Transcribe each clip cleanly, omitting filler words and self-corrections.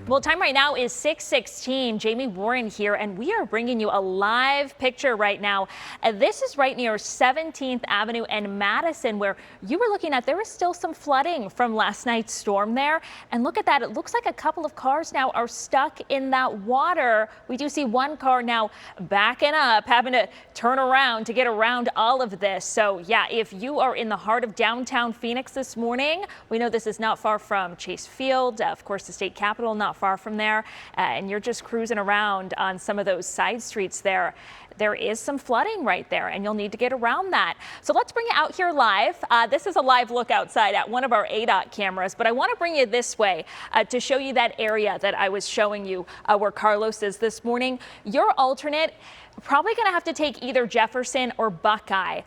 Well, time right now is 6:16. Jamie Warren here, and we are bringing you a live picture right now. This is right near 17th Avenue and Madison, where you were looking at. There was still some flooding from last night's storm there. And look at that. It looks like a couple of cars now are stuck in that water. We do see one car now backing up, having to turn around to get around all of this. So, yeah, if you are in the heart of downtown Phoenix this morning, we know this is not far from Chase Field, of course, the state capitol, not far from there, and you're just cruising around on some of those side streets there. There is some flooding right there, and you'll need to get around that. So let's bring you out here live. This is a live look outside at one of our ADOT cameras, but I want to bring you this way to show you that area that I was showing you where Carlos is this morning. Your alternate probably going to have to take either Jefferson or Buckeye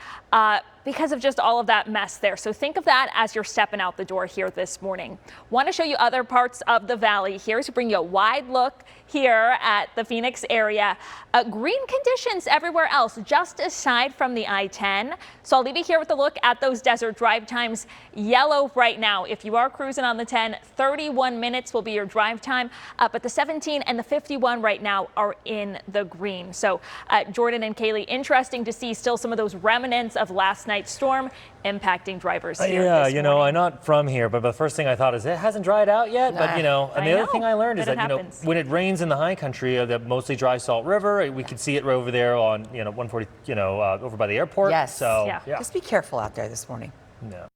because of just all of that mess there. So think of that as you're stepping out the door here this morning. Want to show you other parts of the valley here to bring you a wide look here at the Phoenix area. Green conditions everywhere else, just aside from the I-10. So I'll leave you here with a look at those desert drive times. Yellow right now. If you are cruising on the 10, 31 minutes will be your drive time. But the 17 and the 51 right now are in the green. So Jordan and Kaylee, interesting to see still some of those remnants of last night's storm impacting drivers here yeah, this you know, morning. I'm not from here, but the first thing I thought is it hasn't dried out yet. But, you know, and the other thing I learned is that, you know, when it rains in the high country, the mostly dry Salt River, we could see it right over there on, 140, over by the airport. Yes. So, yeah. Just be careful out there this morning. Yeah.